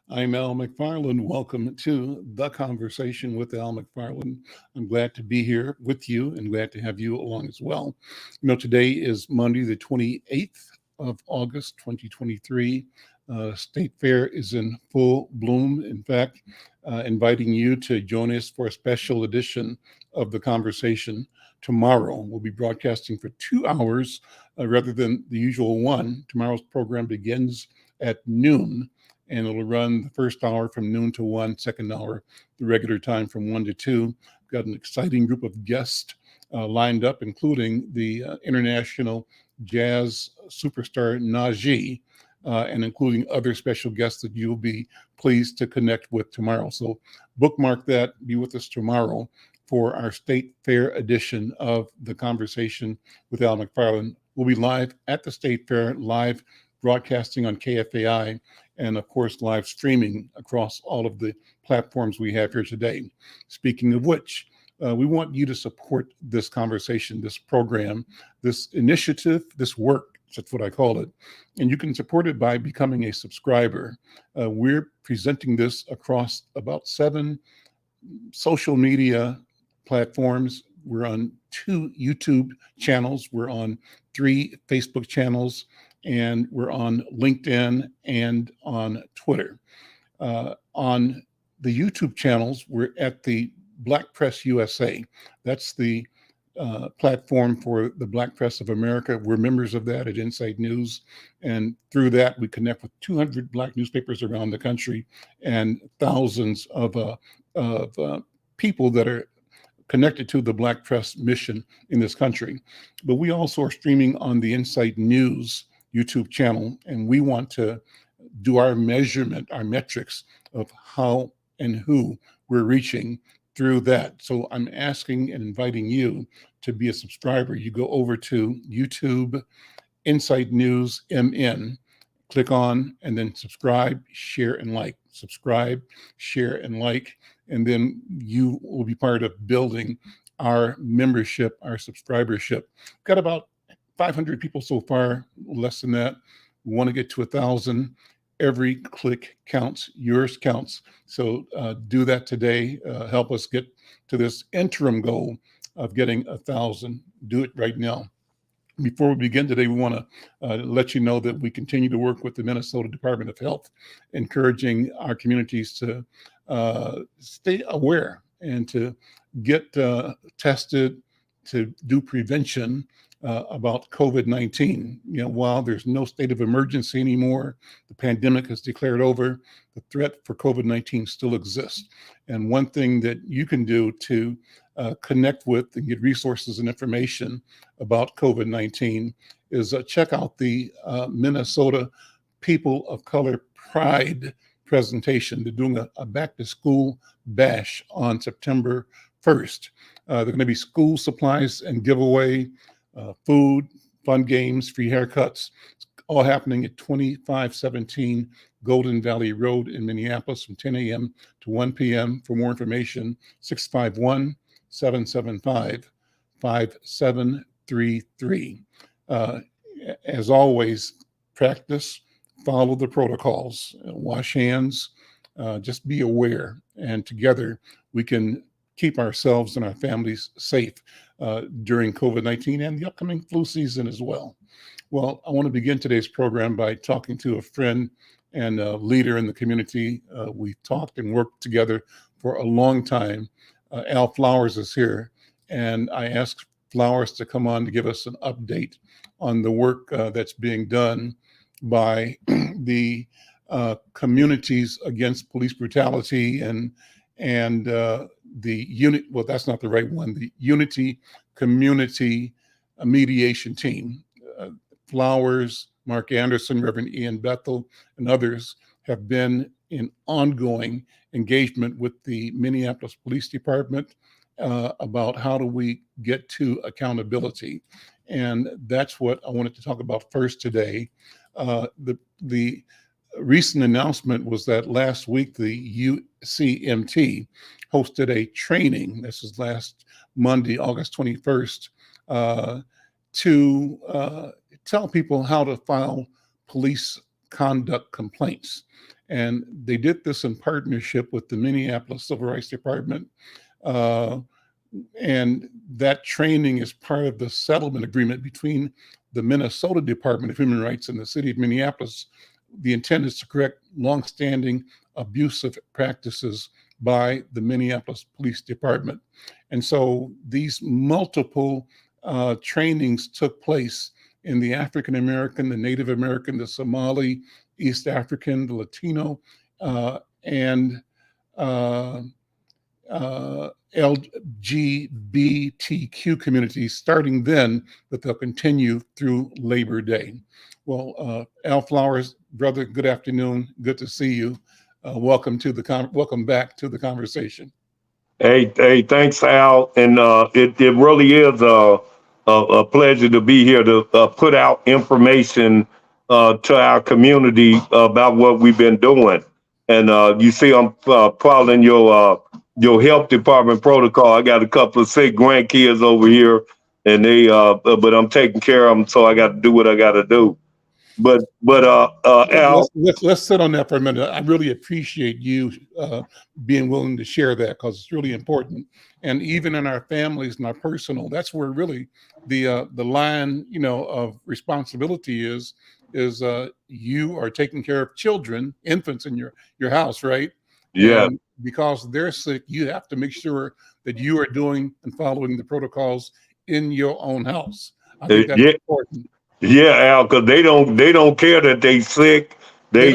I'm Al McFarlane. Welcome to The Conversation with Al McFarlane. I'm glad to be here with you and glad to have you along as well. Today is Monday, the 28th of August, 2023. State Fair is in full bloom. In fact, inviting you to join us for a special edition of The Conversation tomorrow. We'll be broadcasting for 2 hours rather than the usual one. Tomorrow's program begins at noon, and it'll run the first hour from noon to 1, second hour, the regular time from 1 to 2. We've got an exciting group of guests lined up, including the international jazz superstar Najee, and including other special guests that you'll be pleased to connect with tomorrow. So bookmark that, be with us tomorrow for our State Fair edition of The Conversation with Al McFarlane. We'll be live at the State Fair, live broadcasting on KFAI, and of course, live streaming across all of the platforms we have here today. Speaking of which, we want you to support this conversation, this program, this initiative, this work. That's what I call it. And you can support it by becoming a subscriber. We're presenting this across about 7 social media platforms. We're on 2 YouTube channels. We're on 3 Facebook channels, and we're on LinkedIn and on Twitter. On the YouTube channels, we're at the Black Press USA. That's the platform for the Black Press of America. We're members of that at Inside News. And through that, we connect with 200 Black newspapers around the country and thousands of people that are connected to the Black Press mission in this country. But we also are streaming on the Inside News YouTube channel, and we want to do our measurement, our metrics of how and who we're reaching through that. So I'm asking and inviting you to be a subscriber. You go over to YouTube, Inside News MN, click on, and then subscribe, share, and like. Subscribe, share, and like, and then you will be part of building our membership, our subscribership. Got about 500 people so far, less than that. We want to get to 1,000. Every click counts, yours counts. So do that today. Help us get to this interim goal of getting 1,000. Do it right now. Before we begin today, we want to let you know that we continue to work with the Minnesota Department of Health, encouraging our communities to stay aware and to get tested, to do prevention about COVID-19. While there's no state of emergency anymore, the pandemic is declared over, the threat for COVID-19 still exists. And one thing that you can do to connect with and get resources and information about COVID-19 is check out the Minnesota People of Color Pride presentation. They're doing a back to school bash on September 1st. There are going to be school supplies and giveaway, food, fun games, free haircuts. It's all happening at 2517 Golden Valley Road in Minneapolis from 10 a.m. to 1 p.m. For more information, 651-775-5733. As always, practice, follow the protocols, wash hands, just be aware, and together we can keep ourselves and our families safe during COVID-19 and the upcoming flu season as well. Well, I want to begin today's program by talking to a friend and a leader in the community. We've talked and worked together for a long time. Al Flowers is here, and I asked Flowers to come on to give us an update on the work that's being done by the communities against police brutality and the unit. Well, that's not the right one. The Unity Community Mediation Team. Flowers, Mark Anderson, Reverend Ian Bethel, and others have been in ongoing engagement with the Minneapolis Police Department about how do we get to accountability. And that's what I wanted to talk about first today. The recent announcement was that last week the UCMT hosted a training, this is last Monday, August 21st, to tell people how to file police conduct complaints. And they did this in partnership with the Minneapolis Civil Rights Department. And that training is part of the settlement agreement between the Minnesota Department of Human Rights and the City of Minneapolis. The intent is to correct longstanding abusive practices by the Minneapolis Police Department. And so these multiple trainings took place in the African American, the Native American, the Somali, East African, the Latino, and LGBTQ communities starting then, but they'll continue through Labor Day. Well, Al Flowers, brother, good afternoon. Good to see you. Welcome back to the conversation. Hey, thanks, Al. And it really is a pleasure to be here to put out information to our community about what we've been doing. And you see, I'm following your health department protocol. I got a couple of sick grandkids over here, and but I'm taking care of them, so I got to do what I got to do. But Al, let's sit on that for a minute. I really appreciate you being willing to share that, because it's really important. And even in our families and our personal, that's where really the line, of responsibility is you are taking care of children, infants in your house, right? Yeah. And because they're sick, you have to make sure that you are doing and following the protocols in your own house. I think that's important. Yeah, Al, because they don't care that they sick. They're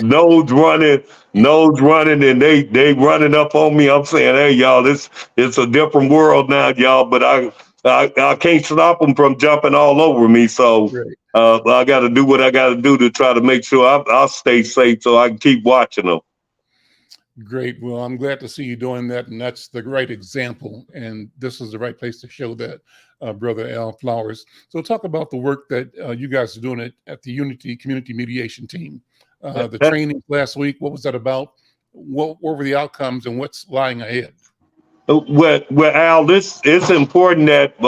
nose running, and they running up on me. I'm saying, hey, y'all, it's a different world now, y'all. But I can't stop them from jumping all over me. So I got to do what I got to do to try to make sure I'll stay safe, so I can keep watching them. Great. Well, I'm glad to see you doing that, and that's the right example. And this is the right place to show that, Brother Al Flowers. So talk about the work that you guys are doing at the Unity Community Mediation Team. The training last week, what was that about? What were the outcomes, and what's lying ahead? Well, Al, it's important that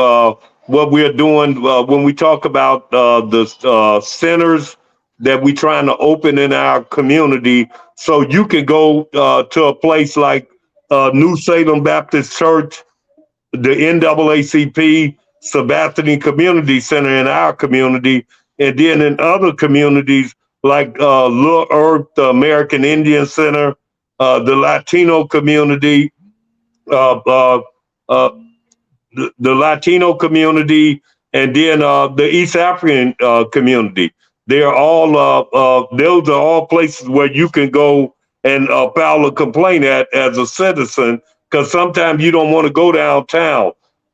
what we're doing when we talk about the centers that we're trying to open in our community, so you can go to a place like New Salem Baptist Church, the NAACP, Sabathani Community Center in our community, and then in other communities like Little Earth, the American Indian Center, the Latino community, the Latino community, and then the East African community. They're all those are all places where you can go and file a complaint as a citizen, because sometimes you don't want to go downtown.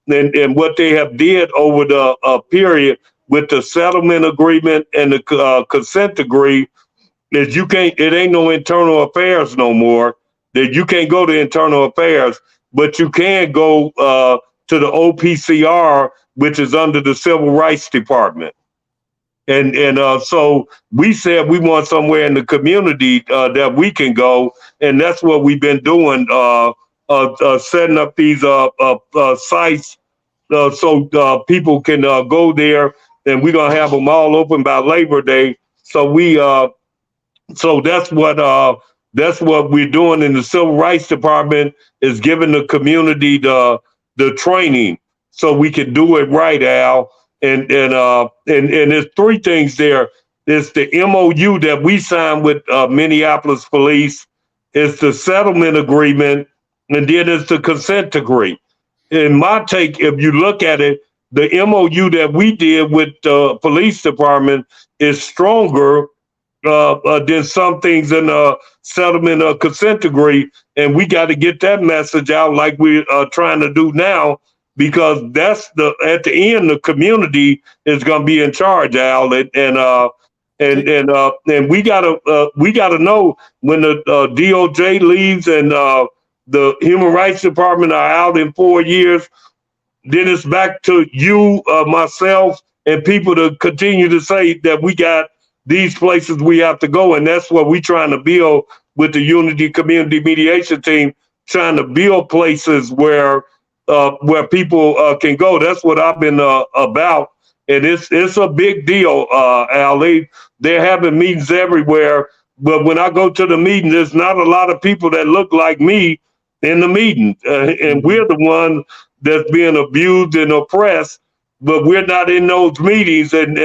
And what they have did over the period with the settlement agreement and the consent decree is it ain't no internal affairs no more. That you can't go to internal affairs, but you can go to the OPCR, which is under the Civil Rights Department. And so we said we want somewhere in the community that we can go, and that's what we've been doing, setting up these sites so people can go there, and we're gonna have them all open by Labor Day. So that's what we're doing in the Civil Rights Department, is giving the community the training so we can do it right, Al. And there's three things there. There's the MOU that we signed with Minneapolis Police. It's the settlement agreement, and then it's the consent decree. In my take, if you look at it, the MOU that we did with the police department is stronger than some things in the settlement consent decree, and we got to get that message out like we're trying to do now. Because that's at the end, the community is going to be in charge, Al, and we gotta know when the DOJ leaves and the Human Rights Department are out in 4 years. Then it's back to you, myself, and people to continue to say that we got these places we have to go, and that's what we're trying to build with the Unity Community Mediation Team, trying to build places where people can go. That's what I've been about, and it's a big deal, Al. They're having meetings everywhere but when I go to the meeting, there's not a lot of people that look like me in the meeting, and we're the ones that's being abused and oppressed. But we're not in those meetings, and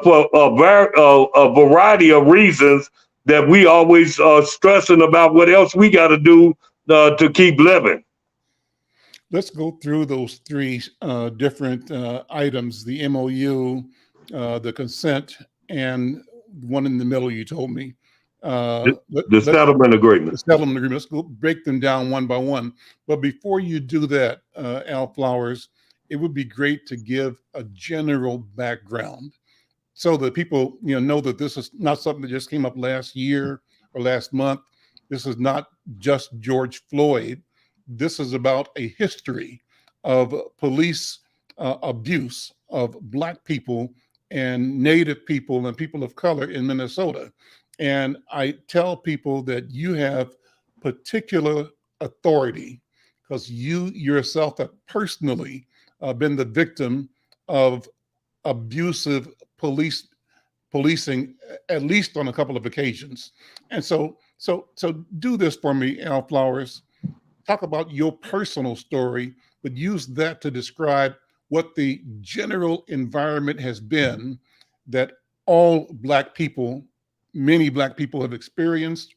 for a variety of reasons that we always stressing about what else we got to do to keep living. Let's go through those three different items: the MOU, the consent, and one in the middle. You told me The settlement agreement. The settlement agreement. Let's go break them down one by one. But before you do that, Al Flowers, it would be great to give a general background so that people know that this is not something that just came up last year or last month. This is not just George Floyd. This is about a history of police abuse of Black people and Native people and people of color in Minnesota. And I tell people that you have particular authority because you yourself have personally been the victim of abusive policing, at least on a couple of occasions. And so do this for me, Al Flowers. Talk about your personal story, but use that to describe what the general environment has been that all Black people, many Black people have experienced,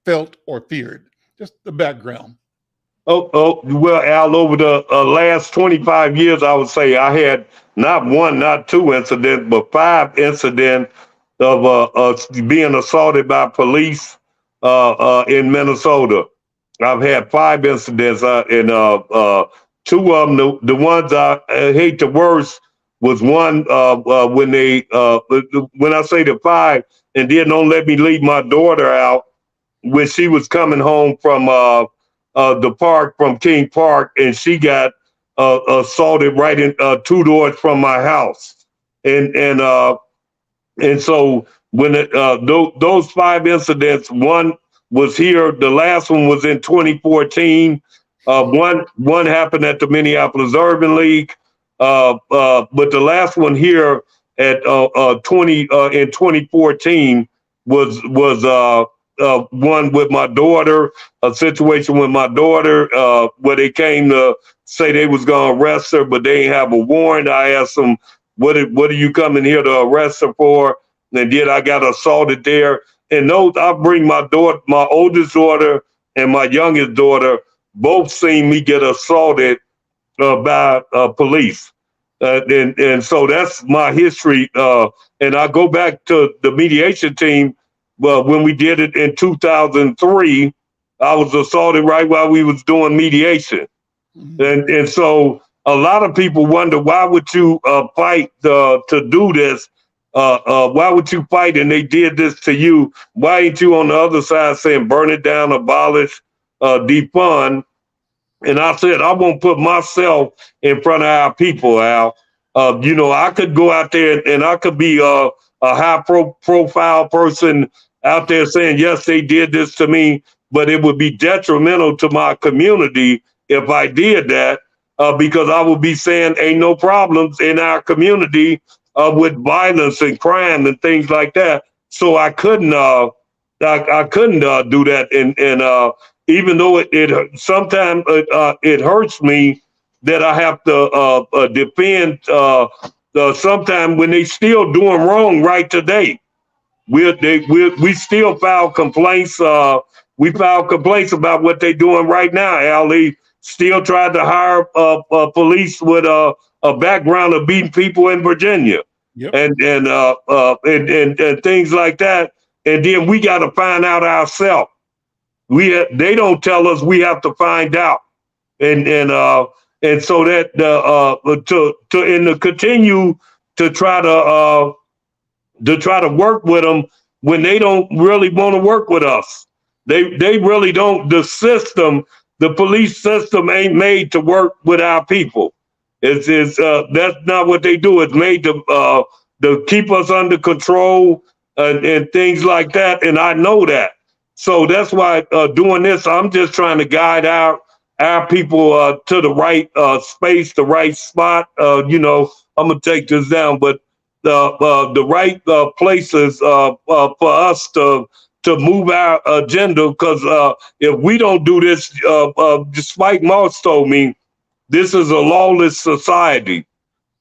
felt, or feared. Just the background. Well, Al, over the last 25 years, I would say I had not one, not two incidents, but 5 incidents of being assaulted by police in Minnesota. I've had 5 incidents, and 2 of them, the ones I hate the worst, was one when I say the 5, and then don't let me leave my daughter out when she was coming home from the park, from King Park, and she got assaulted right in 2 doors from my house, and so when those 5 incidents, one was here, the last one was in 2014. One happened at the Minneapolis Urban League, but the last one here at in 2014 was one with my daughter, a situation with my daughter, where they came to say they was gonna arrest her, but they didn't have a warrant. I asked them, what are you coming here to arrest her for? And then I got assaulted there. And those, I bring my daughter, my oldest daughter and my youngest daughter, both seen me get assaulted by police. And so that's my history. And I go back to the mediation team. Well, when we did it in 2003, I was assaulted right while we was doing mediation. Mm-hmm. And so a lot of people wonder, why would you fight to do this? Why would you fight and they did this to you? Why ain't you on the other side saying burn it down, abolish, defund? And I said, I won't put myself in front of our people, Al. I could go out there and I could be a high profile person out there saying, yes, they did this to me, but it would be detrimental to my community if I did that, because I would be saying ain't no problems in our community with violence and crime and things like that. So I couldn't do that. And even though it sometimes it hurts me that I have to defend sometimes when they still doing wrong right today. We still file complaints. We file complaints about what they're doing right now. Al, they still tried to hire police with a background of beating people in Virginia. Yep. And things like that. And then we got to find out ourselves. They don't tell us, we have to find out. And so that to continue to try to work with them when they don't really want to work with us. They really don't. The police system ain't made to work with our people. That's not what they do. It's made to keep us under control and things like that. And I know that. So that's why doing this, I'm just trying to guide our people to the right space, the right spot. I'm gonna take this down, but the right places for us to move our agenda. Because if we don't do this, just like Marx told me, this is a lawless society.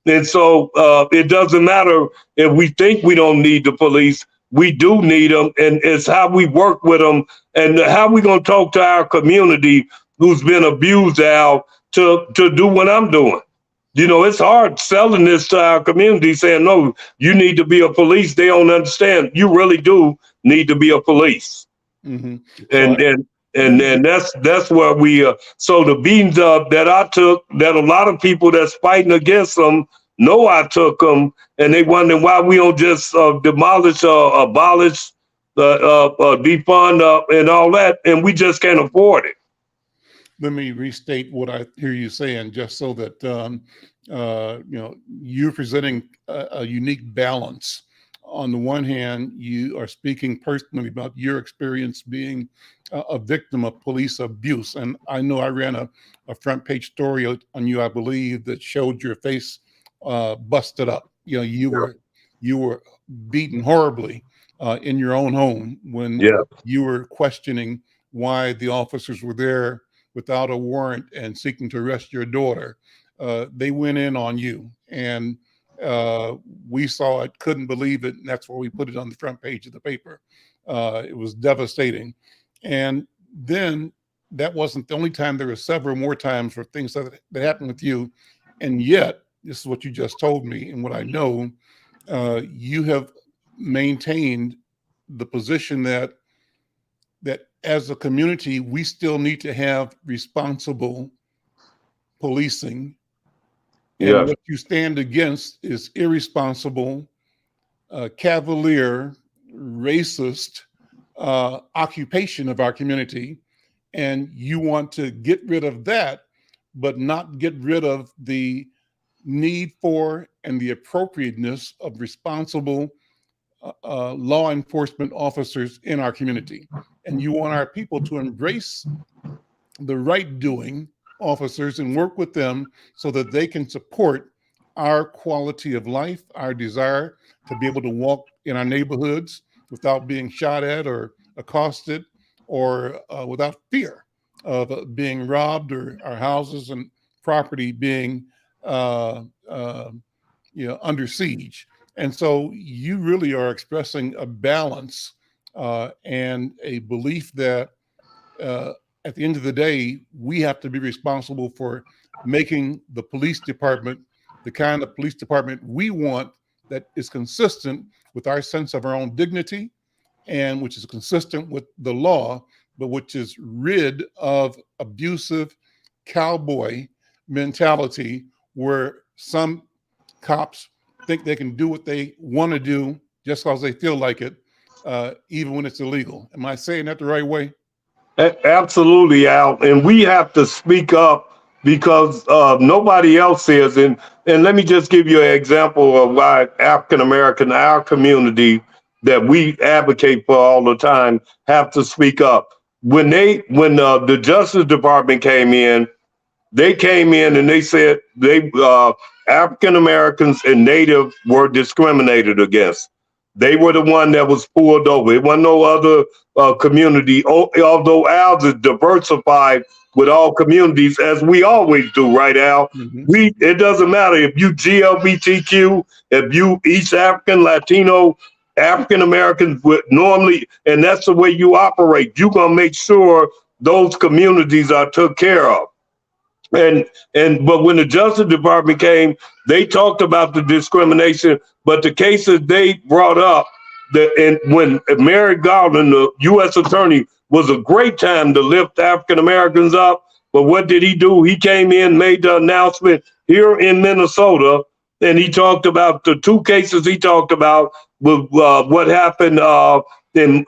And so it doesn't matter if we think we don't need the police. We do need them, and it's how we work with them, and how we going to talk to our community who's been abused, Al, to do what I'm doing. You know, it's hard selling this to our community, saying, no, you need to be a police. They don't understand. You really do need to be a police. Mm-hmm. And that's where we so the beatings that I took, that a lot of people that's fighting against them know I took them, and they wondering why we don't just demolish, abolish, defund, and all that, and we just can't afford it. Let me restate what I hear you saying, just so that you know, you're presenting a unique balance. On the one hand, you are speaking personally about your experience being a victim of police abuse. And I know I ran a front page story on you, I believe, that showed your face busted up. You know, you were beaten horribly in your own home when you were questioning why the officers were there without a warrant and seeking to arrest your daughter. They went in on you, and we saw it, couldn't believe it, and that's why we put it on the front page of the paper. It was devastating. And then that wasn't the only time. There were several more times for things that happened with you. And yet, this is what you just told me, and what I know, you have maintained the position that as a community, we still need to have responsible policing. And what you stand against is irresponsible, cavalier, racist occupation of our community. And you want to get rid of that, but not get rid of the need for and the appropriateness of responsible law enforcement officers in our community. And you want our people to embrace the right doing officers and work with them so that they can support our quality of life, our desire to be able to walk in our neighborhoods without being shot at or accosted, or without fear of being robbed, or our houses and property being you know, under siege. And so you really are expressing a balance and a belief that at the end of the day, we have to be responsible for making the police department the kind of police department we want, that is consistent with our sense of our own dignity, and which is consistent with the law, but which is rid of abusive cowboy mentality, where some cops think they can do what they want to do just because they feel like it, even when it's illegal. Am I saying that the right way? Absolutely, Al. And we have to speak up, because nobody else is. And let me just give you an example of why African American, our community that we advocate for all the time, have to speak up. When the Justice Department came in, and they said African Americans and Native were discriminated against. They were the one that was pulled over. It wasn't no other community, although ours is diversified with all communities, as we always do, right, Al? Mm-hmm. It doesn't matter if you LGBTQ, if you East African, Latino, African Americans would normally, and that's the way you operate. You're gonna make sure those communities are took care of. But when the Justice Department came, they talked about the discrimination, but the cases they brought up, when Merrick Garland, the U.S. Attorney, was a great time to lift African Americans up. But what did he do? He came in, made the announcement here in Minnesota, and he talked about the two cases he talked about with what happened in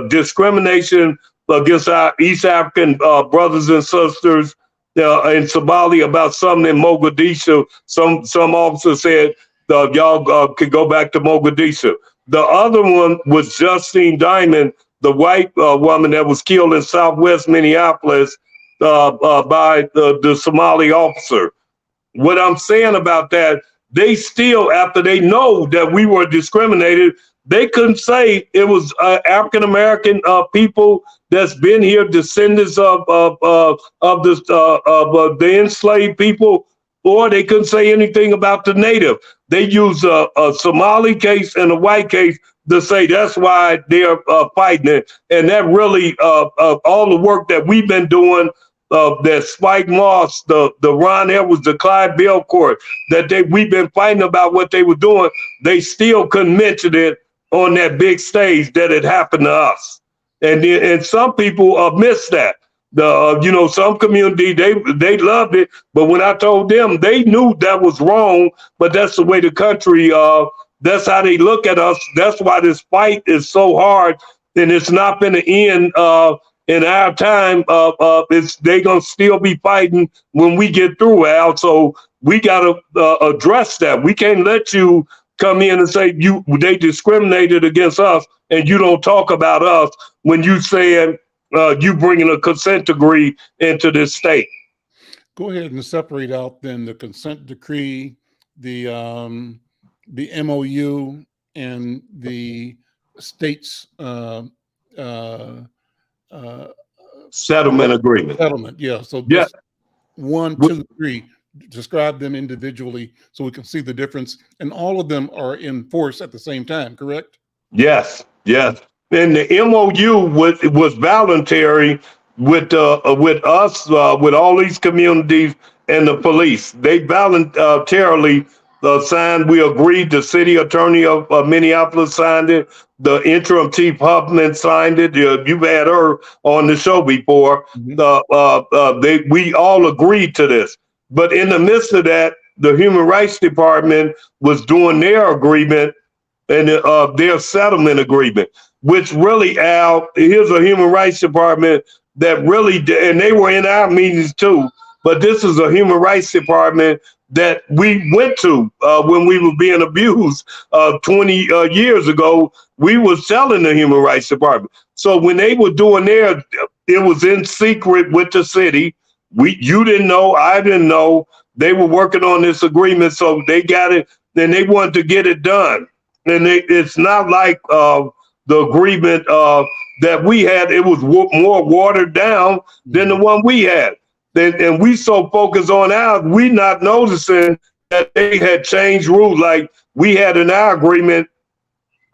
discrimination against our East African brothers and sisters in Somali, about something in Mogadishu. Some officer said, y'all could go back to Mogadishu. The other one was Justine Diamond, the white woman that was killed in Southwest Minneapolis by the Somali officer. What I'm saying about that, they still, after they know that we were discriminated, they couldn't say it was African American people that's been here, descendants of the enslaved people, or they couldn't say anything about the native. They used a Somali case and a white case to say that's why they're fighting it. And that really, all the work that we've been doing, that Spike Moss, the Ron Edwards, the Clyde Belcourt, that we've been fighting about what they were doing, they still couldn't mention it on that big stage that it happened to us. And some people missed that. Some community, they loved it, but when I told them, they knew that was wrong, but that's the way the country, that's how they look at us. That's why this fight is so hard, and it's not going to end in our time. They going to still be fighting when we get through, Al. So we got to address that. We can't let you come in and say they discriminated against us, and you don't talk about us when you said you bringing a consent decree into this state. Go ahead and separate out then the consent decree, the MOU, and the state's settlement agreement. Settlement, yeah. So yeah, 1, 2, 3. Describe them individually so we can see the difference. And all of them are in force at the same time, correct? Yes, yes. And the MOU was voluntary with us, with all these communities and the police. They voluntarily signed. We agreed. The city attorney of Minneapolis signed it. The interim chief Huffman signed it. You've had her on the show before. Mm-hmm. We all agreed to this. But in the midst of that, the Human Rights Department was doing their agreement and their settlement agreement, which really, Al, here's a Human Rights Department that really, and they were in our meetings too, but this is a Human Rights Department that we went to when we were being abused 20 years ago. We was telling the Human Rights Department. So when they were doing theirs, it was in secret with the city. You didn't know, I didn't know. They were working on this agreement, so they got it, then they wanted to get it done. And it's not like the agreement that we had. It was more watered down than the one we had. And we so focused on ours, we not noticing that they had changed rules. Like we had in our agreement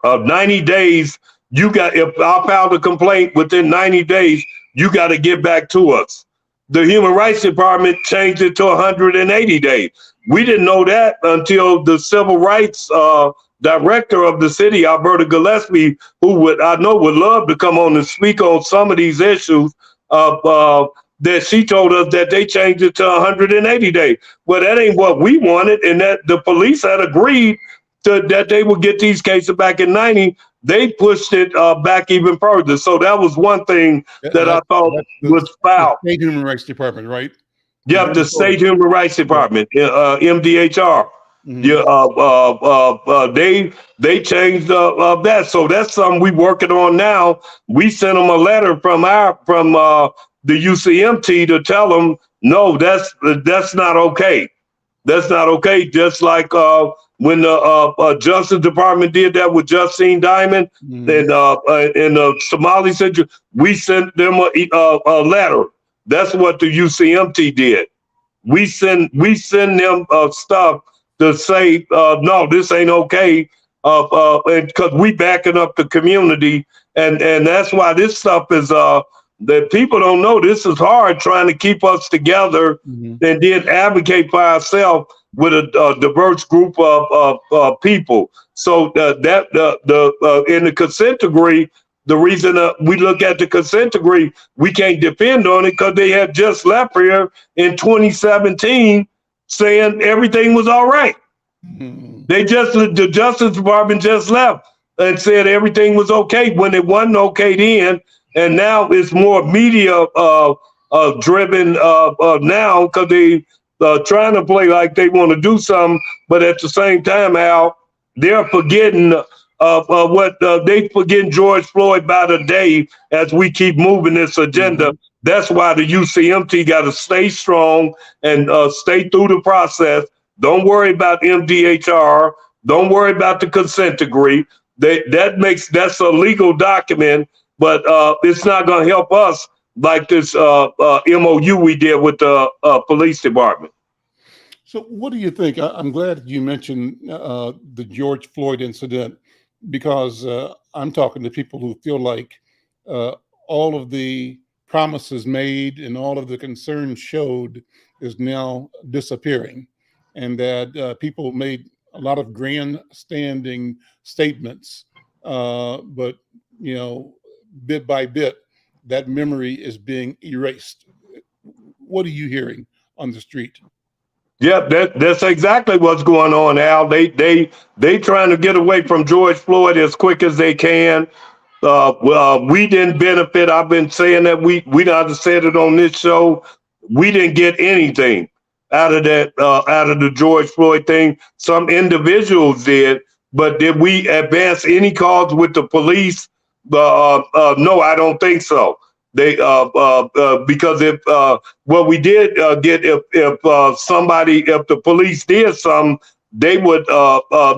of 90 days, if I filed a complaint within 90 days, you got to get back to us. The Human Rights Department changed it to 180 days. We didn't know that until the Civil Rights Director of the city, Alberta Gillespie, who I know would love to come on and speak on some of these issues, that she told us that they changed it to 180 days. Well, that ain't what we wanted, and that the police had agreed that they would get these cases back in 90. They pushed it back even further. So that was one thing that I thought was foul. The State Human Rights Department, right? Yeah, the State Human Rights Department, MDHR. Mm-hmm. Yeah, they changed that. So that's something we're working on now. We sent them a letter from the UCMT to tell them, no, that's not okay. That's not okay. Just like when the Justice Department did that with Justine Diamond, mm-hmm. and in the Somali situation, we sent them a letter. That's what the UCMT did. We send them stuff to say, no, this ain't okay, and because we backing up the community, and that's why this stuff is that people don't know. This is hard, trying to keep us together, mm-hmm. and then advocate for ourselves with a diverse group of people. So in the consent decree, the reason we look at the consent decree, we can't depend on it because they had just left here in 2017 saying everything was all right. Mm-hmm. The Justice Department just left and said everything was okay when it wasn't okay then. And now it's more media driven now because they trying to play like they want to do something, but at the same time, Al, they're forgetting they forgetting George Floyd by the day as we keep moving this agenda. Mm-hmm. That's why the UCMT got to stay strong and stay through the process, Don't worry about MDHR. Don't worry about the consent decree. That's a legal document, but it's not going to help us like this MOU we did with the police department. So what do you think? I'm glad you mentioned the George Floyd incident, because I'm talking to people who feel like all of the promises made and all of the concerns showed is now disappearing, and that people made a lot of grandstanding statements, but bit by bit, that memory is being erased. What are you hearing on the street? Yeah, that's exactly what's going on, Al. They trying to get away from George Floyd as quick as they can. We didn't benefit. I've been saying that we not said it on this show. We didn't get anything out of that, out of the George Floyd thing. Some individuals did, but did we advance any cause with the police? No, I don't think so. They because if what we did get, if the police did something, they would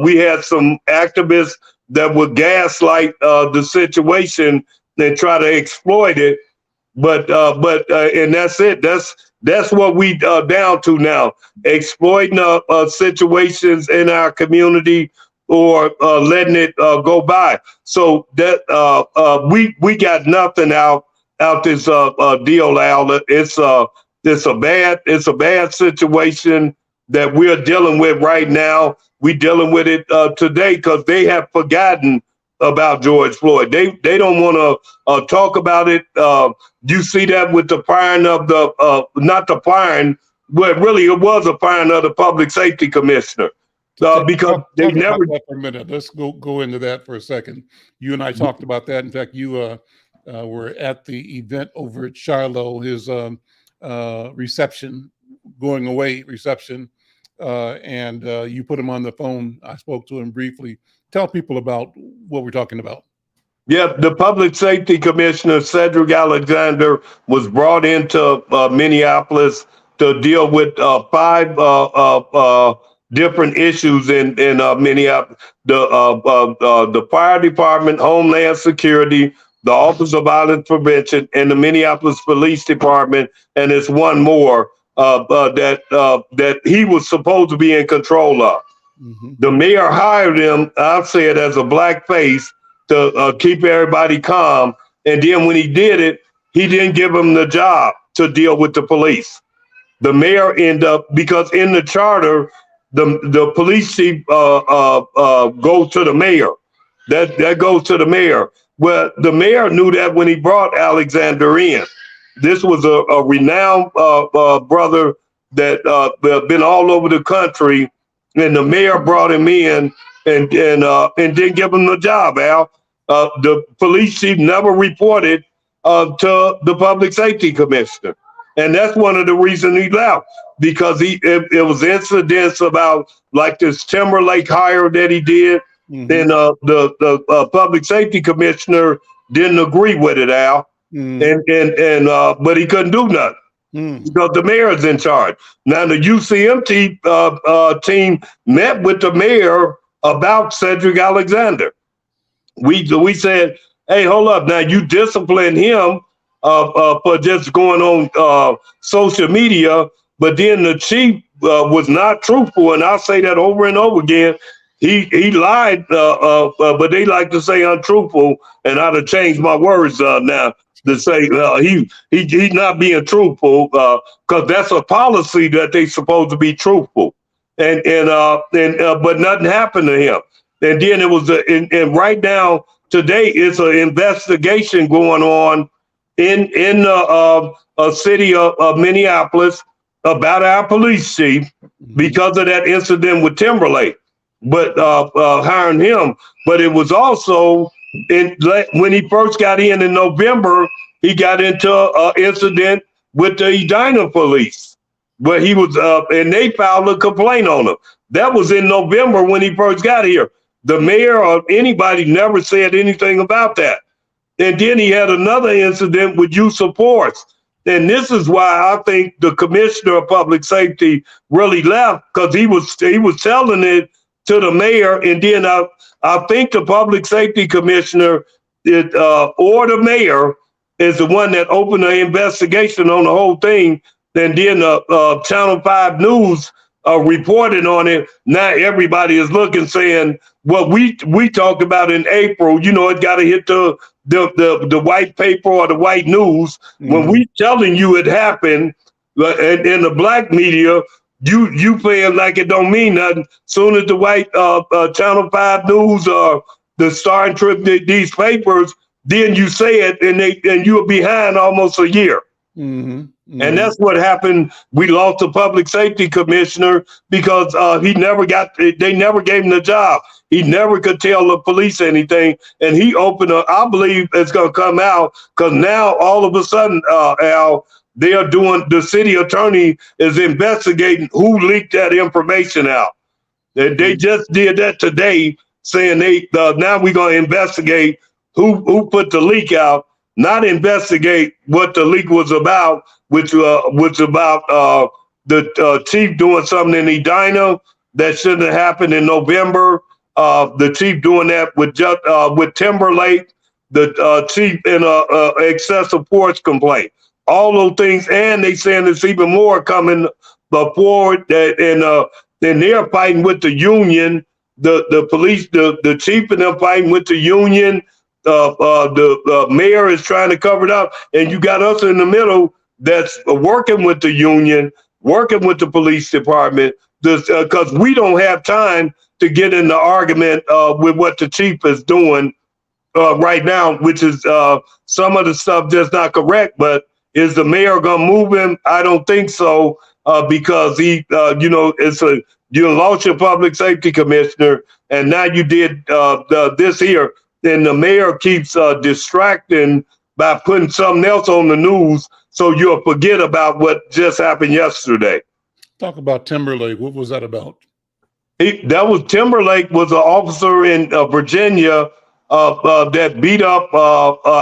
we had some activists that would gaslight the situation and try to exploit it, but and that's it. That's what we down to now, exploiting situations in our community or letting it go by. So that we got nothing out this deal, Al. It's a bad situation that we're dealing with right now. We're dealing with it today because they have forgotten about George Floyd. They don't want to talk about it. You see that with the firing of the not the firing, but really it was a firing of the public safety commissioner. Because they never. That for a minute. Let's go into that for a second. You and I talked about that. In fact, you were at the event over at Shiloh, his reception, going away reception, and you put him on the phone. I spoke to him briefly. Tell people about what we're talking about. Yeah, the public safety commissioner, Cedric Alexander, was brought into Minneapolis to deal with 5 different issues in Minneapolis: the fire department, Homeland Security, the Office of Violence Prevention, and the Minneapolis Police Department. And there's one more that he was supposed to be in control of. Mm-hmm. The mayor hired him, I'll say it, as a black face to keep everybody calm. And then when he did it, he didn't give him the job to deal with the police. The mayor ended up, because in the charter, the police chief goes to the mayor. That goes to the mayor. Well, the mayor knew that when he brought Alexander in. This was a renowned brother that been all over the country, and the mayor brought him in and didn't give him the job, Al. The police chief never reported to the public safety commissioner. And that's one of the reasons he left, because it was incidents about like this Timberlake hire that he did. Mm-hmm. And the public safety commissioner didn't agree with it, Al. Mm-hmm. But he couldn't do nothing. Mm. Because the mayor is in charge. Now the UCMT team met with the mayor about Cedric Alexander. We said, hey, hold up. Now you discipline him for just going on social media, but then the chief was not truthful, and I'll say that over and over again. He lied, but they like to say untruthful, and I'd have changed my words now to say he's not being truthful, because that's a policy that they supposed to be truthful, and but nothing happened to him. And then it was and right now today it's an investigation going on in the city of Minneapolis about our police chief because of that incident with Timberlake, but hiring him. But it was also when he first got in November, he got into an incident with the Edina police, where he was and they filed a complaint on him. That was in November when he first got here. The mayor or anybody never said anything about that. And then he had another incident with use of force. And this is why I think the commissioner of public safety really left, because he was telling it to the mayor, and then I think the public safety commissioner or the mayor is the one that opened the investigation on the whole thing. And then Channel 5 News reported on it. Now everybody is looking, saying what we talked about in April. It got to hit the white paper or the white news. When we telling you it happened, and in the black media, you playing like it don't mean nothing. Soon as the white Channel 5 News or the Star and Trip, these papers, then you say it, and you're behind almost a year. And that's what happened. We lost the public safety commissioner because they never gave him the job. He never could tell the police anything. And he opened I believe it's going to come out, because now all of a sudden, Al, the city attorney is investigating who leaked that information out. They just did that today, saying now we're going to investigate who put the leak out, not investigate what the leak was about, which was about the chief doing something in Edina that shouldn't have happened in November. The chief doing that with Timberlake, the chief in a excessive force complaint. All those things, and they saying there's even more coming forward. And they're fighting with the union, the police, the chief, and they're fighting with the union. The mayor is trying to cover it up, and you got us in the middle that's working with the union, working with the police department, because we don't have time to get in the argument with what the chief is doing right now, which is some of the stuff just not correct. But is the mayor gonna move him? I don't think so, because he, you lost your public safety commissioner, and now you did this here. Then the mayor keeps distracting by putting something else on the news, so you'll forget about what just happened yesterday. Talk about Timberlake. What was that about? Timberlake was an officer in Virginia that beat up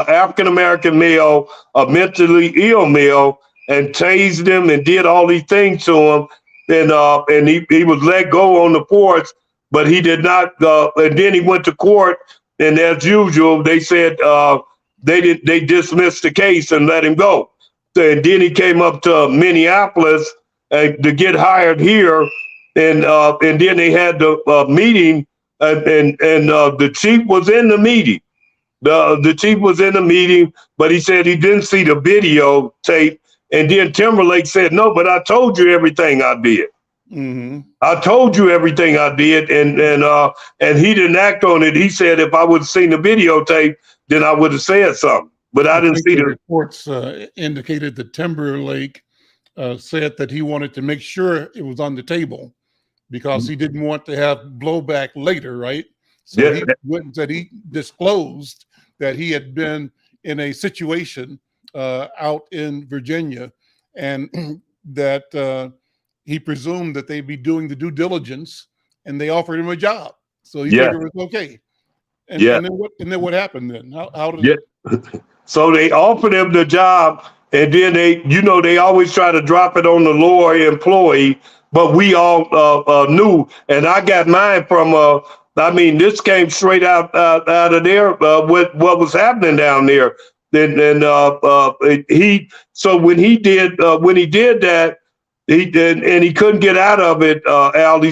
African-American male, a mentally ill male, and tased him and did all these things to him. And he was let go on the porch, but he did not. And then he went to court, and as usual, they said they dismissed the case and let him go. And then he came up to Minneapolis to get hired here, and then they had the meeting, and the chief was in the meeting. The chief was in the meeting, but he said he didn't see the video tape. And then Timberlake said, "No, but I told you everything I did. I told you everything I did," and he didn't act on it. He said, "If I would have seen the videotape, then I would have said something." But I didn't see the reports indicated that Timberlake said that he wanted to make sure it was on the table because he didn't want to have blowback later, right? So he went and said he disclosed that he had been in a situation out in Virginia, and that he presumed that they'd be doing the due diligence, and they offered him a job. So he figured it was okay. And then what happened then? How did it? So they offered him the job, and then they always try to drop it on the lower employee, but we all knew, and I got mine from this came straight out of there with what was happening down there. When he did that, he couldn't get out of it. Al, they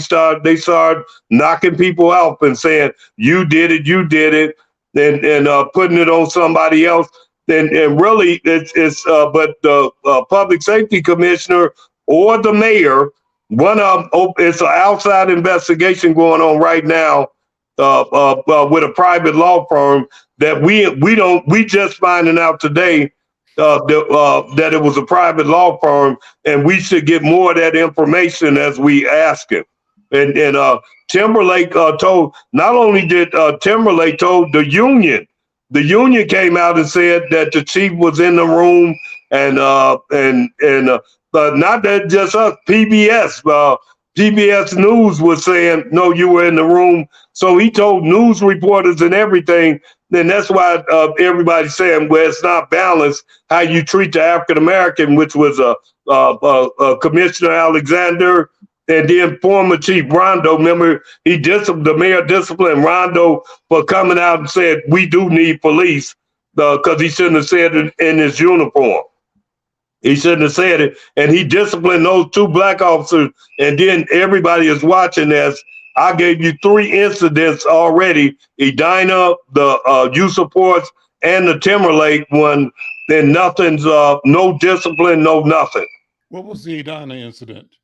started knocking people out and saying, you did it, and putting it on somebody else. And really, but the public safety commissioner or the mayor, one of them, it's an outside investigation going on right now with a private law firm that we just finding out today that it was a private law firm, and we should get more of that information as we ask him. And Timberlake told, not only did Timberlake told the union came out and said that the chief was in the room, and not that just us, PBS News was saying, no, you were in the room. So he told news reporters and everything. Then that's why everybody's saying, well, it's not balanced how you treat the African American, which was Commissioner Alexander, and then former Chief Rondo. Remember, the mayor disciplined Rondo for coming out and said we do need police because he shouldn't have said it in his uniform. He shouldn't have said it, and he disciplined those 2 black officers. And then everybody is watching this. I gave you 3 incidents already: Edina, the use of force, and the Timberlake one. Then nothing's no discipline, no nothing. What was the Edina incident?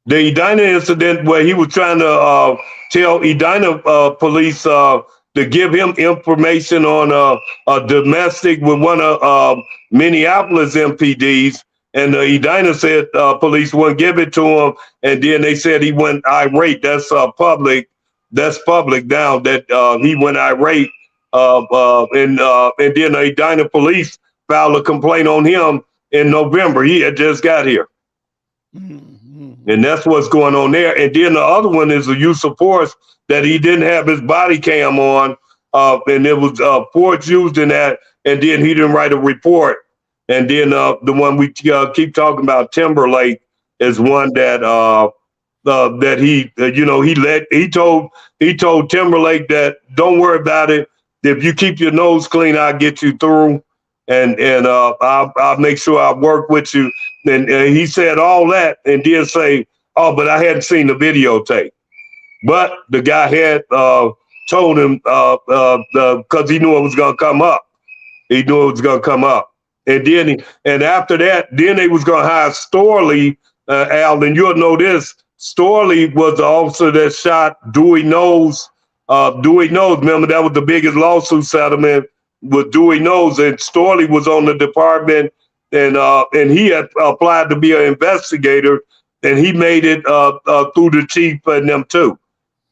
The Edina incident where he was trying to tell Edina police to give him information on a domestic with one of Minneapolis MPDs, and Edina said police wouldn't give it to him, and then they said he went irate. That's public. That's public now that he went irate, and then Edina police filed a complaint on him in November. He had just got here. Mm-hmm. And that's what's going on there. And then the other one is the use of force that he didn't have his body cam on, and it was force used in that, and then he didn't write a report. And then the one we keep talking about, Timberlake, is one that that he told Timberlake that don't worry about it. If you keep your nose clean, I'll get you through, and I'll make sure I work with you. And he said all that, and then say, "Oh, but I hadn't seen the videotape." But the guy had told him because he knew it was gonna come up. He knew it was gonna come up. And then after that, then they was gonna hire Storley, Al, and you'll know this. Storley was the officer that shot Dewey Knowles. Dewey Knowles, remember that was the biggest lawsuit settlement with Dewey Knowles, and Storley was on the department, and he had applied to be an investigator, and he made it through the chief and them too.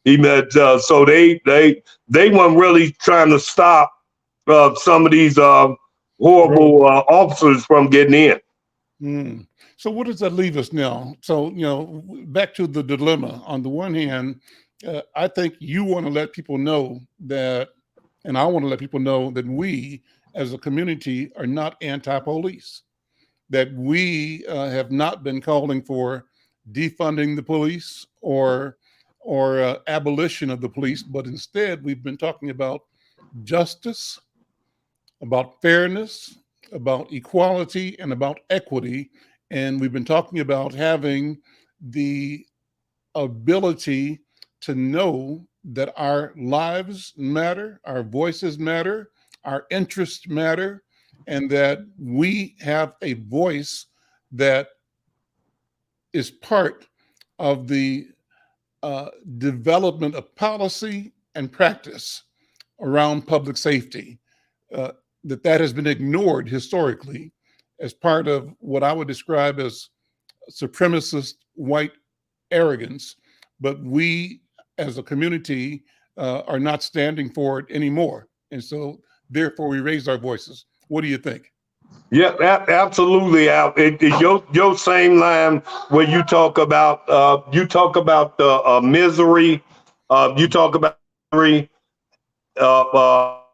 He met so they weren't really trying to stop some of these horrible officers from getting in. Mm. So what does that leave us now? So, back to the dilemma. On the one hand, I think you want to let people know that, and I want to let people know that we as a community are not anti-police, that we have not been calling for defunding the police or abolition of the police, but instead we've been talking about justice, about fairness, about equality, and about equity. And we've been talking about having the ability to know that our lives matter, our voices matter, our interests matter, and that we have a voice that is part of the development of policy and practice around public safety. That has been ignored historically as part of what I would describe as supremacist white arrogance, but we as a community are not standing for it anymore. And so therefore we raise our voices. What do you think? Yeah, absolutely, Al. Your same line where you talk about the misery, you talk about misery, but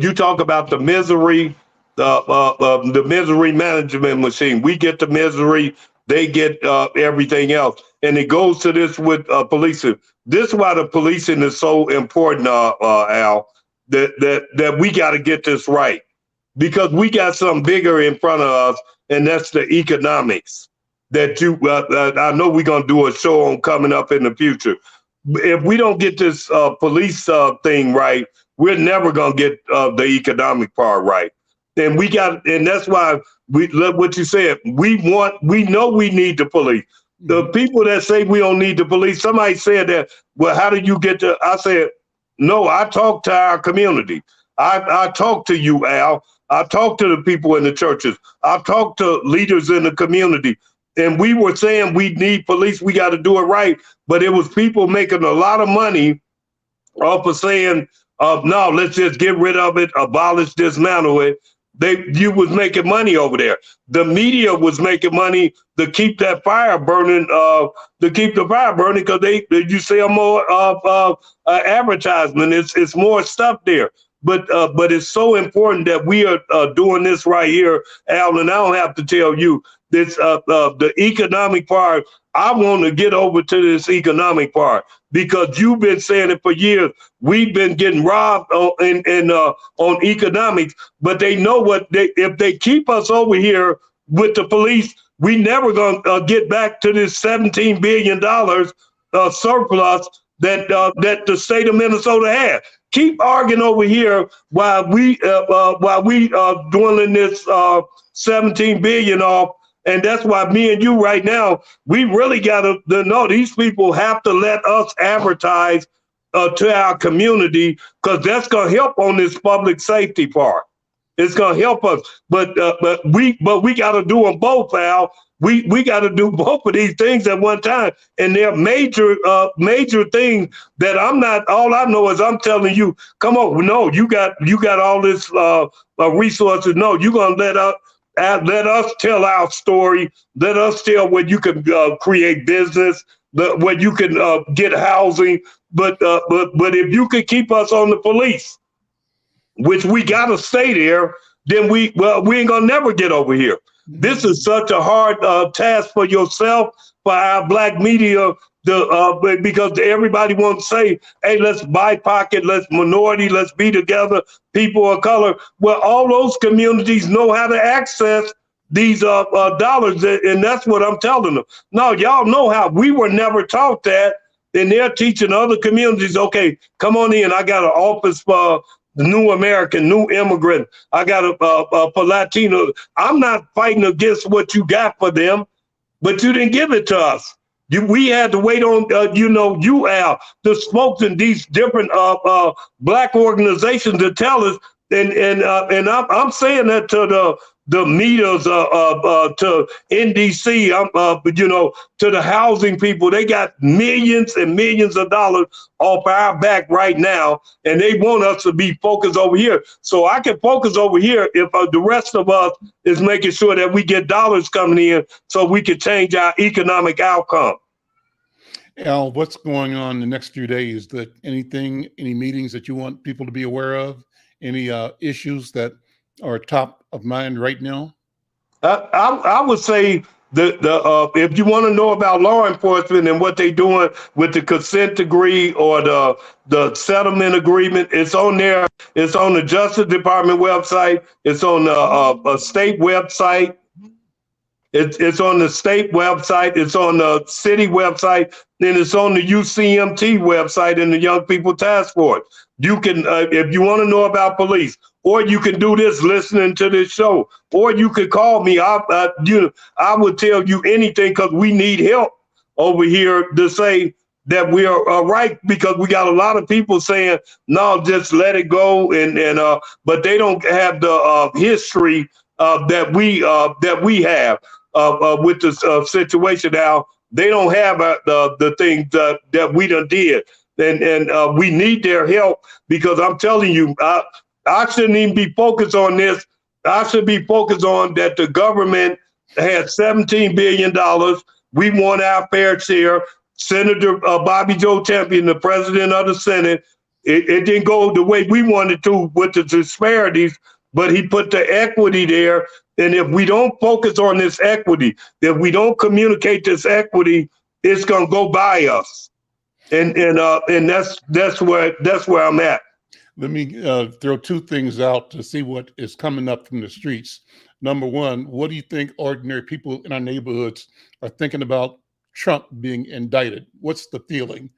you talk about the misery, the misery management machine. We get the misery, they get everything else, and it goes to this with policing. This is why the policing is so important, Al. That we got to get this right, because we got something bigger in front of us, and that's the economics. That I know we're gonna do a show on coming up in the future. If we don't get this police thing right, we're never gonna get the economic part right. And that's why what you said. We know we need the police. The people that say we don't need the police, somebody said that. Well, how do you get to? I said, no, I talk to our community. I talk to you, Al. I talk to the people in the churches. I talk to leaders in the community. And we were saying we need police. We got to do it right. But it was people making a lot of money off of saying, no, let's just get rid of it, abolish, dismantle it. You was making money over there. The media was making money to keep that fire burning, because you sell more advertisement. It's more stuff there. But it's so important that we are doing this right here, Al. And I don't have to tell you this. The economic part. I want to get over to this economic part because you've been saying it for years. We've been getting robbed on economics, but they know if they keep us over here with the police, we never gonna get back to this $17 billion surplus that the state of Minnesota has. Keep arguing over here while we dwindling this 17 billion off. And that's why me and you right now, we really got to know these people have to let us advertise to our community, because that's going to help on this public safety part. It's going to help us. But we got to do them both, Al. We got to do both of these things at one time. And they're major things that all I know is I'm telling you, come on, no, you got all this resources. No, you're going to let us tell our story. Let us tell where you can create business, where you can get housing. But if you could keep us on the police, which we got to stay there, then we ain't gonna never get over here. This is such a hard task for yourself, for our black media, because everybody wants to say, hey, let's BIPOC, let's minority, let's be together, people of color. Well, all those communities know how to access these dollars, and that's what I'm telling them. No, y'all know how. We were never taught that, and they're teaching other communities, okay, come on in. I got an office for the new American, new immigrant. I got for Latino. I'm not fighting against what you got for them, but you didn't give it to us. We had to wait on, you, Al, the spokes in these different black organizations to tell us. And I'm saying that to the meters, to NDC, to the housing people. They got millions and millions of dollars off our back right now, and they want us to be focused over here. So I can focus over here if the rest of us is making sure that we get dollars coming in so we can change our economic outcome. Al, what's going on the next few days? Any meetings that you want people to be aware of? Any issues that are top of mind right now? I would say if you want to know about law enforcement and what they're doing with the consent decree or the settlement agreement, it's on there. It's on the Justice Department website. It's on a state website. It's on the state website. It's on the city website. Then it's on the UCMT website and the Young People Task Force. You can, if you want to know about police, or you can do this listening to this show, or you could call me. I would tell you anything, because we need help over here to say that we are right, because we got a lot of people saying, no, just let it go. But they don't have the history that we have with this situation now. They don't have the things that we done did. And we need their help, because I'm telling you, I shouldn't even be focused on this. I should be focused on that the government had $17 billion. We want our fair share. Senator Bobby Joe Champion, the president of the Senate, it didn't go the way we wanted to with the disparities, but he put the equity there. And if we don't focus on this equity, if we don't communicate this equity, it's gonna go by us. And that's where I'm at. Let me throw two things out to see what is coming up from the streets. Number one, what do you think ordinary people in our neighborhoods are thinking about Trump being indicted? What's the feeling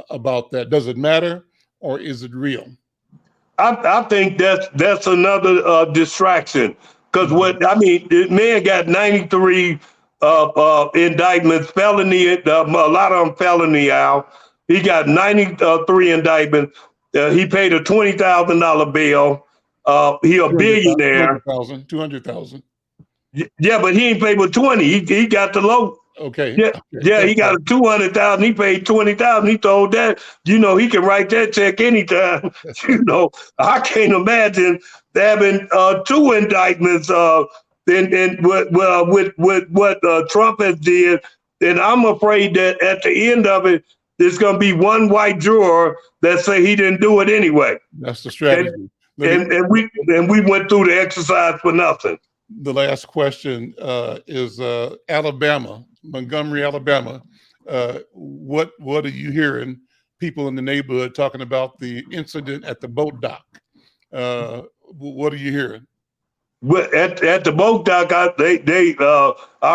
about that? Does it matter, or is it real? I think that's another distraction, because the man got 93 indictments, felony, a lot of them felony, Al. He got 93 indictments. He paid a $20,000 bail. He a billionaire. 200,000. Yeah, but he ain't paid but 20. He got the low. Okay. Yeah, Okay. yeah, he got a 200,000. He paid 20,000. He told that, he can write that check anytime. I can't imagine having two indictments. And with what Trump has did, and I'm afraid that at the end of it, there's going to be one white juror that say he didn't do it anyway. That's the strategy. And we went through the exercise for nothing. The last question is Alabama, Montgomery, Alabama. What are you hearing? People in the neighborhood talking about the incident at the boat dock. What are you hearing? But at the boat dock, I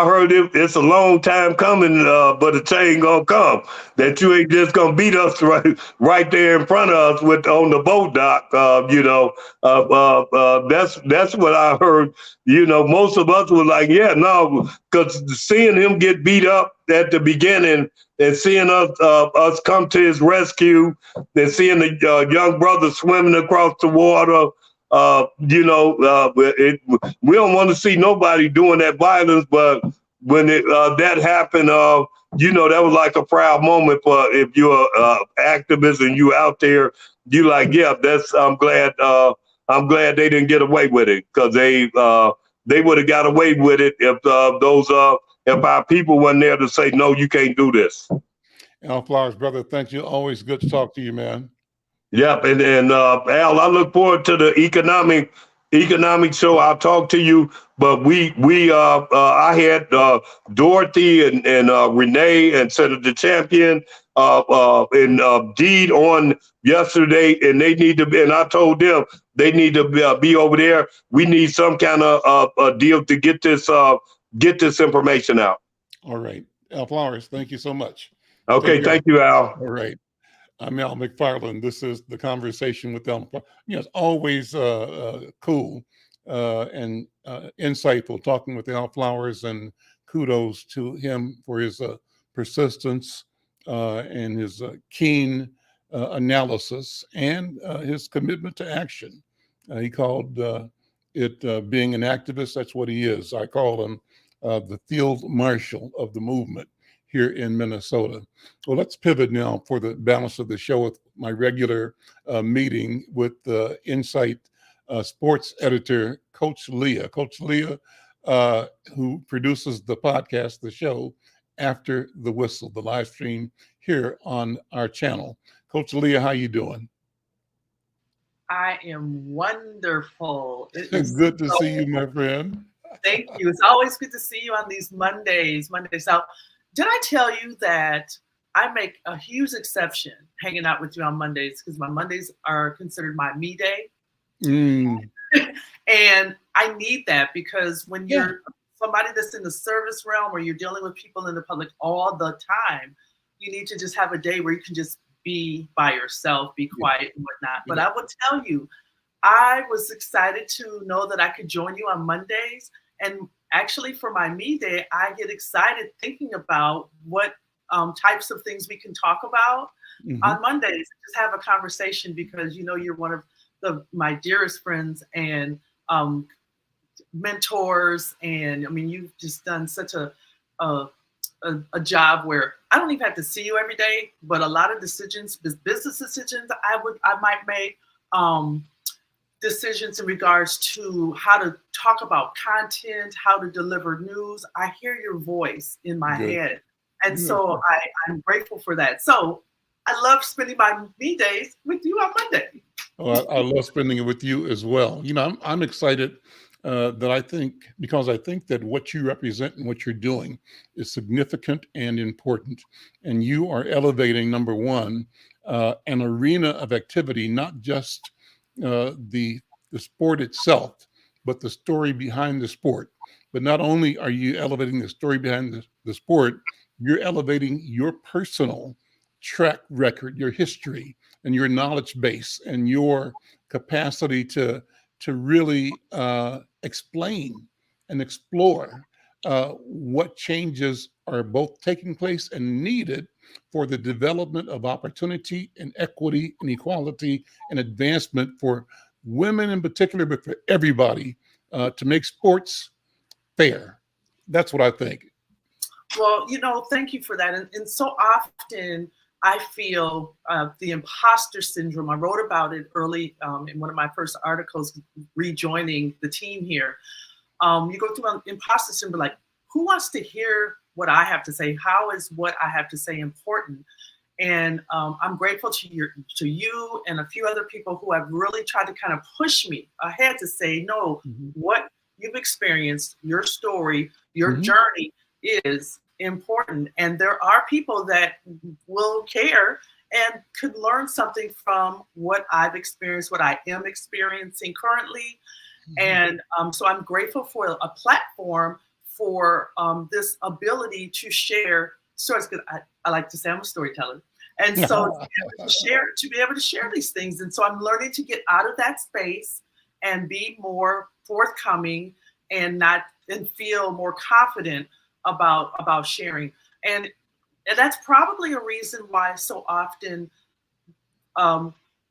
heard it's a long time coming, but the change gonna come. That you ain't just gonna beat us right there in front of us on the boat dock. That's what I heard. Most of us were like, yeah, no, because seeing him get beat up at the beginning and seeing us come to his rescue, and seeing the young brother swimming across the water. We don't want to see nobody doing that violence, but when that happened, that was like a proud moment for if you're activist and you out there, you like, yeah, I'm glad they didn't get away with it, because they would have got away with it if our people weren't there to say, no, you can't do this. Al Flowers, brother, thank you. Always good to talk to you, man. Yep, and Al, I look forward to the economic show. I'll talk to you, but I had Dorothy and Renee and Senator Champion and Deed on yesterday, and they need to be. And I told them they need to be over there. We need some kind of a deal to get this information out. All right, Al Flowers, thank you so much. Okay, thank you, Al. All right. I'm Al McFarlane. This is The Conversation with Al McFarlane. It's always cool and insightful talking with Al Flowers, and kudos to him for his persistence and his keen analysis and his commitment to action. He called it being an activist. That's what he is. I call him the field marshal of the movement here in Minnesota. Well, let's pivot now for the balance of the show with my regular meeting with Insight sports editor, Coach Leah. Coach Leah, who produces the podcast, the show, After the Whistle, the live stream here on our channel. Coach Leah, how you doing? I am wonderful. It is good to see you, my friend. Thank you. It's always good to see you on these Mondays. So, did I tell you that I make a huge exception hanging out with you on Mondays, because my Mondays are considered my me day? And I need that, because when you're somebody that's in the service realm, or you're dealing with people in the public all the time, you need to just have a day where you can just be by yourself, be quiet and whatnot. But I will tell you, I was excited to know that I could join you on Mondays. And actually, for my me day, I get excited thinking about what types of things we can talk about on Mondays. Just have a conversation, because you're one of my dearest friends and mentors, and I mean, you've just done such a job where I don't even have to see you every day, but a lot of decisions, business decisions, I might make. Decisions in regards to how to talk about content, how to deliver news. I hear your voice in my head. And so I'm grateful for that. So I love spending my me days with you on Monday. Well, I love spending it with you as well. I'm excited because I think that what you represent and what you're doing is significant and important. And you are elevating, number one, an arena of activity, not just the sport itself, but the story behind the sport. But not only are you elevating the story behind the sport, you're elevating your personal track record, your history, and your knowledge base, and your capacity to really explain and explore what changes are both taking place and needed for the development of opportunity and equity and equality and advancement for women in particular, but for everybody, to make sports fair. That's what I think. Well, thank you for that. And so often I feel the imposter syndrome. I wrote about it early in one of my first articles, rejoining the team here. You go through an imposter syndrome, like, who wants to hear what I have to say? How is what I have to say important? And I'm grateful to you and a few other people who have really tried to kind of push me ahead to say, no, what you've experienced, your story, your journey is important. And there are people that will care and could learn something from what I've experienced, what I am experiencing currently. And so I'm grateful for a platform for this ability to share stories. Because I like to say I'm a storyteller. And so to be able to share these things. And so I'm learning to get out of that space and be more forthcoming and feel more confident about sharing. And that's probably a reason why so often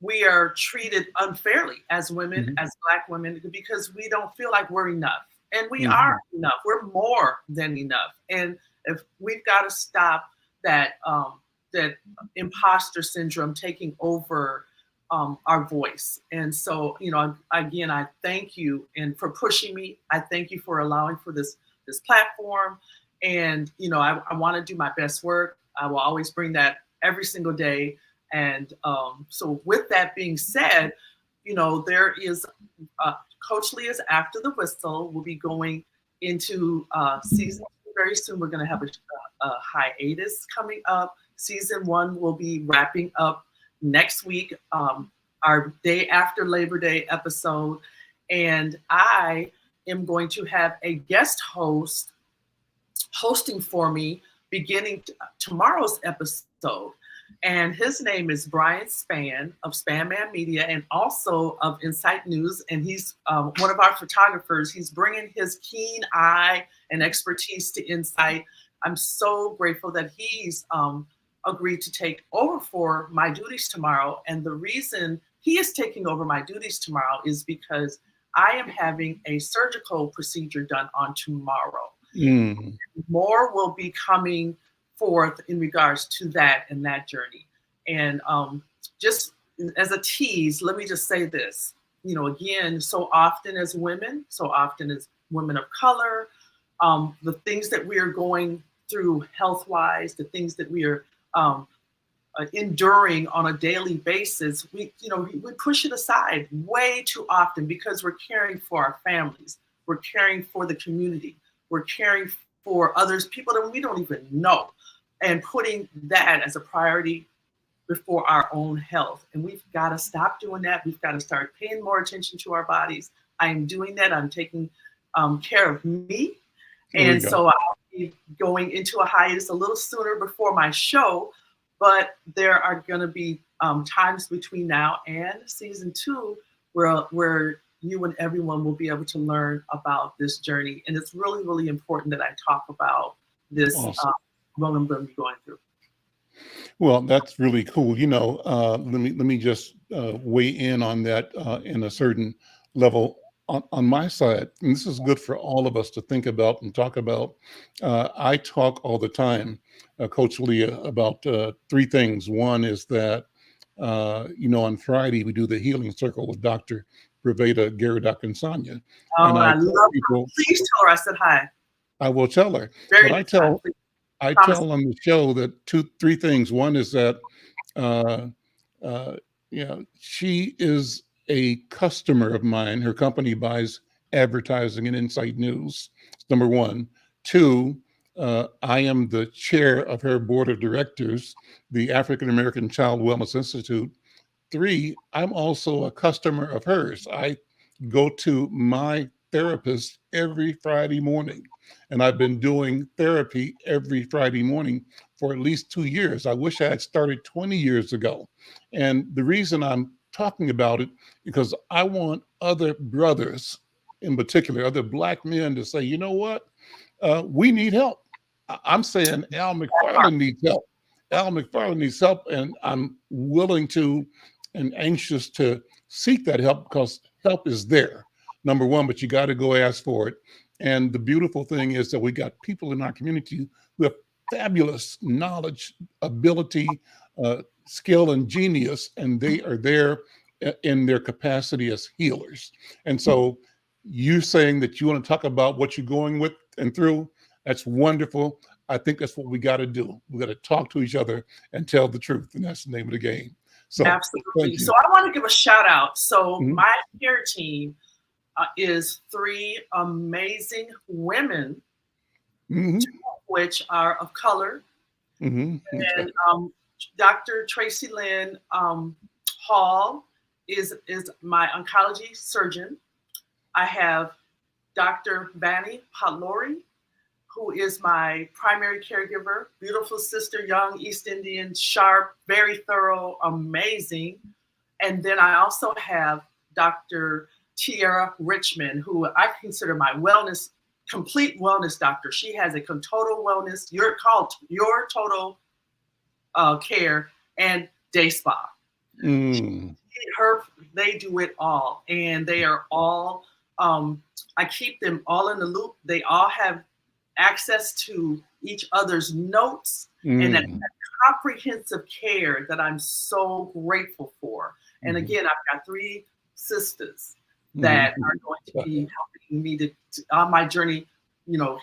we are treated unfairly as women, as Black women, because we don't feel like we're enough. And we are enough. We're more than enough. And if we've got to stop that that imposter syndrome taking over our voice. And so, again, I thank you and for pushing me. I thank you for allowing for this platform. And, I want to do my best work. I will always bring that every single day. And so with that being said, there is Coach Leah's After the Whistle will be going into season 2 very soon. We're going to have a hiatus coming up. Season 1 will be wrapping up next week, our day after Labor Day episode. And I am going to have a guest hosting for me beginning tomorrow's episode. And his name is Brian Spann of Spann Man Media and also of Insight News. And he's one of our photographers. He's bringing his keen eye and expertise to Insight. I'm so grateful that he's agreed to take over for my duties tomorrow. And the reason he is taking over my duties tomorrow is because I am having a surgical procedure done on tomorrow. More will be coming forth in regards to that and that journey. And just as a tease, let me just say this, again, so often as women of color, the things that we are going through health-wise, the things that we are enduring on a daily basis, we push it aside way too often because we're caring for our families, we're caring for the community, we're caring for others, people that we don't even know, and putting that as a priority before our own health. And we've got to stop doing that. We've got to start paying more attention to our bodies. I am doing that. I'm taking care of me. And so I'll be going into a hiatus a little sooner before my show, but there are going to be times between now and season 2 where you and everyone will be able to learn about this journey. And it's really, really important that I talk about this what I'm going to be going through. Well, that's really cool. Let me just weigh in on that in a certain level. On my side, and this is good for all of us to think about and talk about. I talk all the time, Coach Leah, about 3 things. One is that, on Friday, we do the Healing Circle with Dr. Praveda Garudakinsanya. Oh, and I love her. Please tell her I said hi. I will tell her. Very but I tell on the show that 3 things. One is that, she is a customer of mine. Her company buys advertising and Insight News. Number 1. 2, I am the chair of her board of directors, the African American Child Wellness Institute. 3, I'm also a customer of hers. I go to my therapist every Friday morning, and I've been doing therapy every Friday morning for at least 2 years. I wish I had started 20 years ago. And the reason I'm talking about it, because I want other brothers, in particular, other Black men to say, you know what, we need help. I'm saying Al McFarlane needs help. Al McFarlane needs help, and I'm willing to and anxious to seek that help because help is there, number 1, but you got to go ask for it. And the beautiful thing is that we got people in our community who have fabulous knowledge, ability, skill, and genius, and they are there in their capacity as healers. And so you saying that you want to talk about what you're going with and through, that's wonderful. I think that's what we got to do. We got to talk to each other and tell the truth, and that's the name of the game. So absolutely. So I want to give a shout out. So Mhm. my care team is 3 amazing women, Mhm. 2 of which are of color. Mhm. And Dr. Tracy Lynn Hall is my oncology surgeon. I have Dr. Vanny Patlori, who is my primary caregiver, beautiful sister, young East Indian, sharp, very thorough, amazing. And then I also have Dr. Tiara Richmond, who I consider my complete wellness doctor. She has a total wellness, your total care and day spa. Mm. They do it all, and they are all, I keep them all in the loop. They all have access to each other's notes and that comprehensive care that I'm so grateful for. And again, I've got 3 sisters that are going to be helping me on my journey,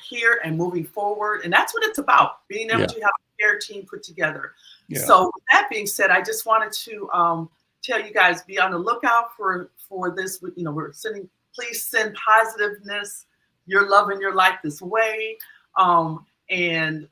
here and moving forward. And that's what it's about, being able to have a care team put together. So with that being said, I just wanted to tell you guys, be on the lookout for this. We're sending, please send positiveness, your love and your life this way. And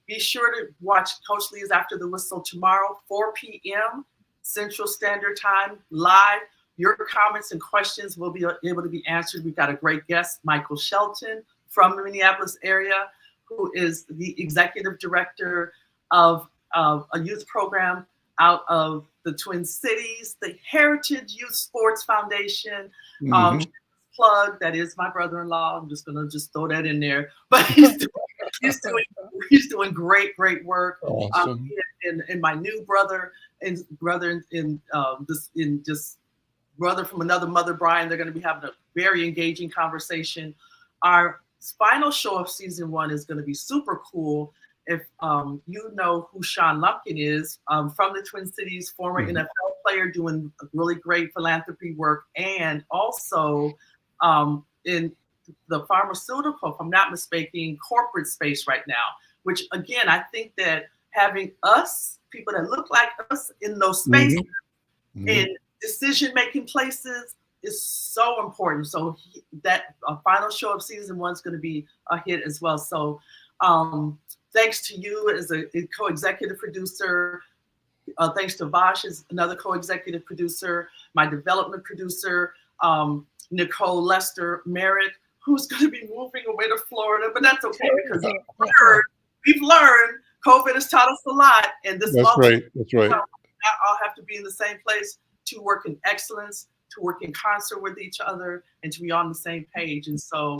be sure to watch Coach Lee's After the Whistle tomorrow, 4 p.m. Central Standard Time, live. Your comments and questions will be able to be answered. We've got a great guest, Michael Shelton from the Minneapolis area, who is the executive director of a youth program out of the Twin Cities, the Heritage Youth Sports Foundation. Plug, that is my brother-in-law. I'm just gonna throw that in there, but he's doing great work. Awesome. And my new brother brother from another mother, Brian, they're going to be having a very engaging conversation. Our final show of season 1 is going to be super cool. If you know who Sean Lumpkin is, from the Twin Cities, former NFL player doing really great philanthropy work, and also in the pharmaceutical, if I'm not mistaken, corporate space right now, which again, I think that having us, people that look like us in those spaces, in decision-making places, is so important. So that final show of season 1 is going to be a hit as well. So thanks to you as a co-executive producer. Thanks to Vash as another co-executive producer, my development producer, Nicole Lester Merritt, who's going to be moving away to Florida, but that's okay because we've learned COVID has taught us a lot. And this That's right. not all have to be in the same place to work in excellence, to work in concert with each other, and to be on the same page. And so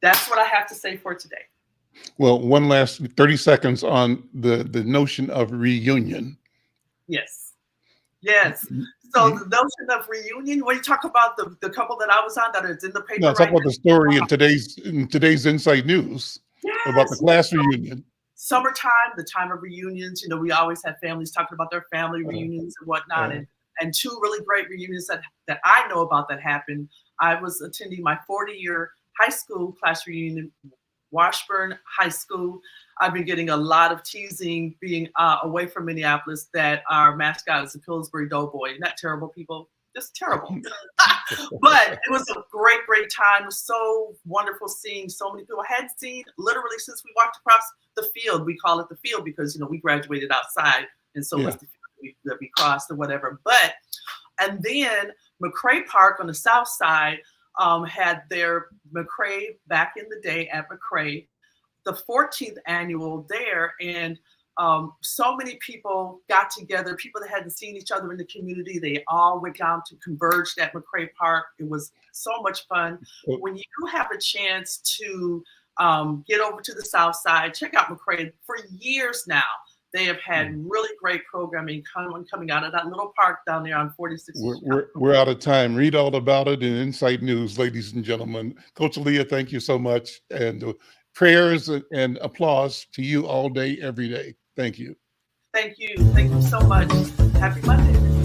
that's what I have to say for today. Well, one last 30 seconds on the notion of reunion. Yes. So the notion of reunion, when you talk about the couple that I was on that is in the paper, talk about the story in today's Inside News about the class reunion. Summertime, the time of reunions. We always have families talking about their family reunions and whatnot. And 2 really great reunions that I know about that happened. I was attending my 40-year high school class reunion, Washburn High School. I've been getting a lot of teasing being away from Minneapolis that our mascot is a Pillsbury Doughboy. Isn't that terrible, people? Just terrible. But it was a great time. It was so wonderful seeing so many people I hadn't seen literally since we walked across the field. We call it the field because, we graduated outside. And so it's the field that we crossed or whatever. And then McCray Park on the south side had their McCray back in the day at McCray, the 14th annual there. And so many people got together, people that hadn't seen each other in the community. They all went down to converge at McCray Park. It was so much fun. When you have a chance to get over to the south side, check out McCray. For years now, they have had really great programming coming out of that little park down there on 46th. We're out of time. Read all about it in Inside News, ladies and gentlemen. Coach Leah, thank you so much. And prayers and applause to you all day, every day. Thank you. Thank you. Thank you so much. Happy Monday.